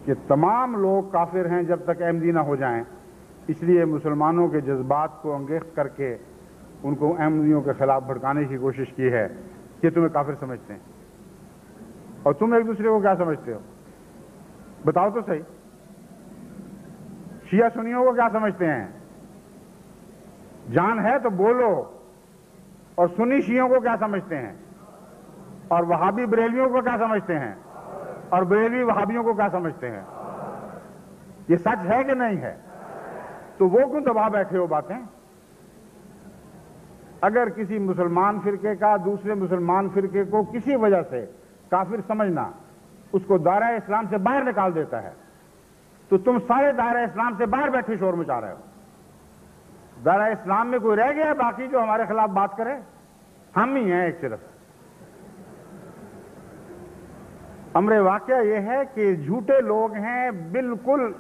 کہ تمام لوگ کافر ہیں جب تک احمدی نہ ہو جائیں، اس لیے مسلمانوں کے جذبات کو انگیخت کر کے ان کو احمدیوں کے خلاف بھڑکانے کی کوشش کی ہے کہ تمہیں کافر سمجھتے ہیں، اور تم ایک دوسرے کو کیا سمجھتے ہو؟ بتاؤ تو صحیح، شیعہ سنیوں کو کیا سمجھتے ہیں؟ جان ہے تو بولو۔ اور سنی شیعوں کو کیا سمجھتے ہیں؟ اور وہابی بریلویوں کو کیا سمجھتے ہیں؟ اور بریلوی وہابیوں کو کیا سمجھتے ہیں؟ یہ سچ ہے کہ نہیں ہے؟ تو وہ کیوں دبا بیٹھے ہو باتیں؟ اگر کسی مسلمان فرقے کا دوسرے مسلمان فرقے کو کسی وجہ سے کافر سمجھنا اس کو دائرہ اسلام سے باہر نکال دیتا ہے، تو تم سارے دائرہ اسلام سے باہر بیٹھے شور مچا رہے ہو۔ دائرہ اسلام میں کوئی رہ گیا باقی جو ہمارے خلاف بات کرے؟ ہم ہی ہیں ایک صرف۔ امر واقعہ یہ ہے کہ جھوٹے لوگ ہیں، بالکل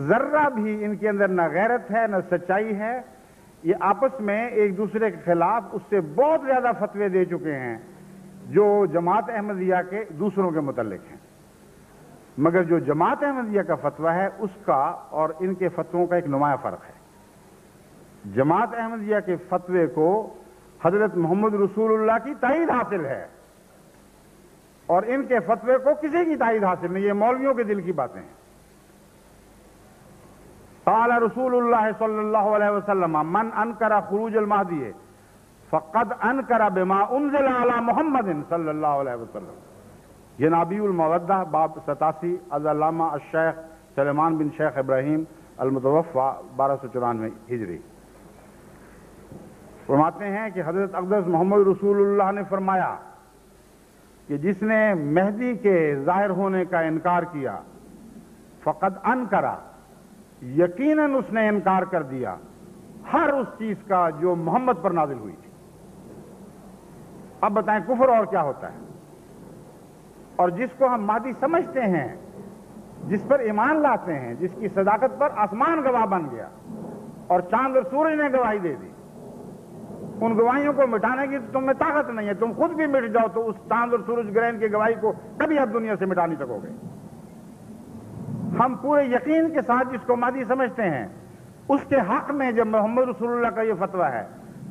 ذرہ بھی ان کے اندر نہ غیرت ہے نہ سچائی ہے، یہ آپس میں ایک دوسرے کے خلاف اس سے بہت زیادہ فتوے دے چکے ہیں جو جماعت احمدیہ کے دوسروں کے متعلق ہیں، مگر جو جماعت احمدیہ کا فتویٰ ہے اس کا اور ان کے فتووں کا ایک نمایاں فرق ہے۔ جماعت احمدیہ کے فتوے کو حضرت محمد رسول اللہ کی تائید حاصل ہے، اور ان کے فتوے کو کسی کی تائید حاصل نہیں، یہ مولویوں کے دل کی باتیں ہیں۔ قال رسول اللہ صلی اللہ علیہ وسلم من انکر خروج المہدی فقد انکر بما انزل علی محمد صلی اللہ علیہ وسلم۔ یہ نبی المودہ باب 87 از علامہ الشیخ سلیمان بن شیخ ابراہیم المتوفی 1294 ہجری فرماتے ہیں کہ حضرت اقدس محمد رسول اللہ نے فرمایا کہ جس نے مہدی کے ظاہر ہونے کا انکار کیا فقد انکرا، یقیناً اس نے انکار کر دیا ہر اس چیز کا جو محمد پر نازل ہوئی تھی۔ اب بتائیں کفر اور کیا ہوتا ہے؟ اور جس کو ہم مہدی سمجھتے ہیں، جس پر ایمان لاتے ہیں، جس کی صداقت پر آسمان گواہ بن گیا اور چاند اور سورج نے گواہی دے دی، ان گواہیوں کو مٹانے کی تو تم میں طاقت نہیں ہے، تم خود بھی مٹ جاؤ تو اس چاند اور سورج گرہن کی گواہی کو کبھی آپ دنیا سے مٹا نہیں سکو گے۔ ہم پورے یقین کے ساتھ جس کو مہدی سمجھتے ہیں اس کے حق میں جب محمد رسول اللہ کا یہ فتویٰ ہے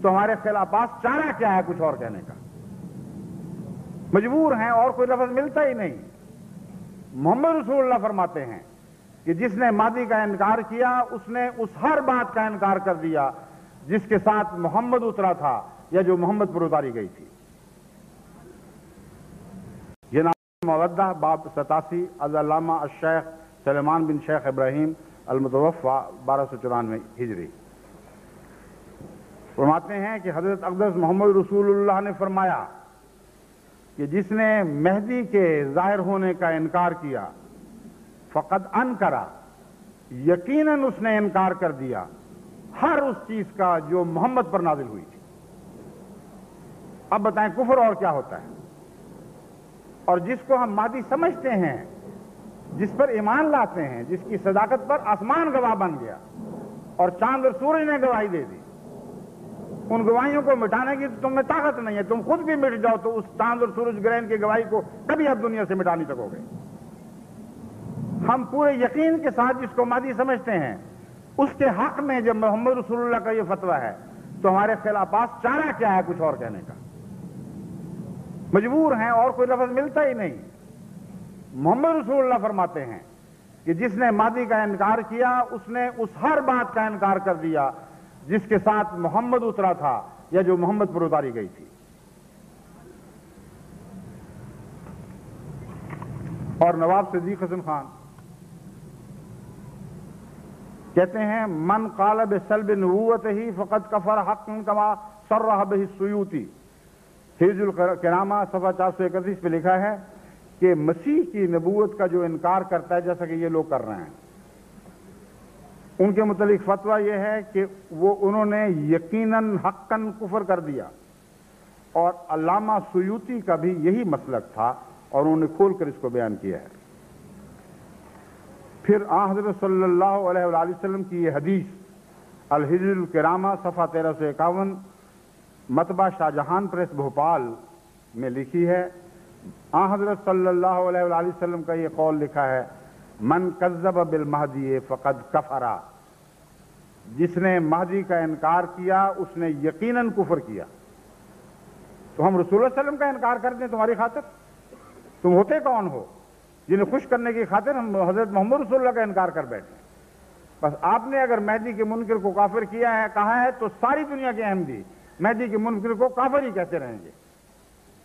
تو ہمارے خلاف پاس چارہ کیا ہے کچھ اور کہنے کا؟ مجبور ہیں، اور کوئی لفظ ملتا ہی نہیں۔ محمد رسول اللہ فرماتے ہیں کہ جس نے مہدی کا انکار کیا اس نے اس ہر بات کا انکار کر دیا جس کے ساتھ محمد اترا تھا یا جو محمد پر اتاری گئی تھی۔ یہ نام مودہ باب 87 از علامہ الشیخ سلیمان بن شیخ ابراہیم المتوفی 1294 ہجری فرماتے ہیں کہ حضرت اقدس محمد رسول اللہ نے فرمایا کہ جس نے مہدی کے ظاہر ہونے کا انکار کیا فقد انکرا، یقیناً اس نے انکار کر دیا ہر اس چیز کا جو محمد پر نازل ہوئی تھی۔ اب بتائیں کفر اور کیا ہوتا ہے؟ اور جس کو ہم مہدی سمجھتے ہیں، جس پر ایمان لاتے ہیں، جس کی صداقت پر آسمان گواہ بن گیا اور چاند اور سورج نے گواہی دے دی، ان گواہیوں کو مٹانے کی تو تم میں طاقت نہیں ہے، تم خود بھی مٹ جاؤ تو اس چاند اور سورج گرہن کی گواہی کو کبھی آپ دنیا سے مٹا نہیں سکو گے۔ ہم پورے یقین کے ساتھ جس کو مہدی سمجھتے ہیں اس کے حق میں جب محمد رسول اللہ کا یہ فتویٰ ہے تو ہمارے خلاف پاس چارہ کیا ہے کچھ اور کہنے کا؟ مجبور ہیں، اور کوئی لفظ ملتا ہی نہیں۔ محمد رسول اللہ فرماتے ہیں کہ جس نے مہدی کا انکار کیا اس نے اس ہر بات کا انکار کر دیا جس کے ساتھ محمد اترا تھا یا جو محمد پر اتاری گئی تھی۔ اور نواب صدیق حسن خان کہتے ہیں من قال بسلب نبوتہ فقد کفر حقا کما صرح بہ السیوطی۔ حجج الکرامہ صفحہ 431 پہ لکھا ہے کہ مسیح کی نبوت کا جو انکار کرتا ہے جیسا کہ یہ لوگ کر رہے ہیں، ان کے متعلق فتویٰ یہ ہے کہ انہوں نے یقیناً حقاً کفر کر دیا، اور علامہ سیوطی کا بھی یہی مسلک تھا اور انہوں نے کھول کر اس کو بیان کیا ہے۔ پھر حضرت صلی اللہ علیہ وآلہ وسلم کی یہ حدیث الحجج الکرامہ صفحہ 1351 مطبع شاہ جہان پریس بھوپال میں لکھی ہے۔ حضرت صلی اللہ علیہ وآلہ وسلم کا یہ قول لکھا ہے من کذب بالمہدی فقد کفرا، جس نے مہدی کا انکار کیا اس نے یقیناً کفر کیا۔ تو ہم رسول اللہ صلی اللہ علیہ وسلم کا انکار کرتے ہیں تمہاری خاطر؟ تم ہوتے کون ہو جنہیں خوش کرنے کی خاطر ہم حضرت محمد رسول اللہ کا انکار کر بیٹھے؟ بس آپ نے اگر مہدی کے منکر کو کافر کیا ہے کہا ہے تو ساری دنیا کے احمدی مہدی کے منکر کو کافر ہی کہتے رہیں گے،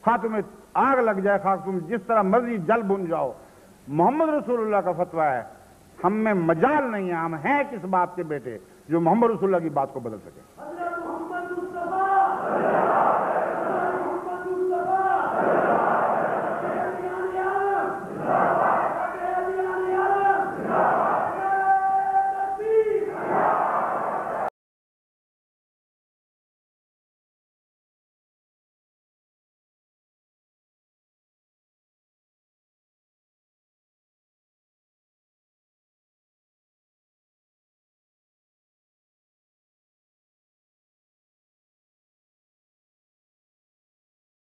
خواہ تمہیں آگ لگ جائے، خواہ تم جس طرح مرضی جل بن جاؤ۔ محمد رسول اللہ کا فتویٰ ہے، ہم میں مجال نہیں ہے، ہم ہیں کس باپ کے بیٹے جو محمد رسول اللہ کی بات کو بدل سکے۔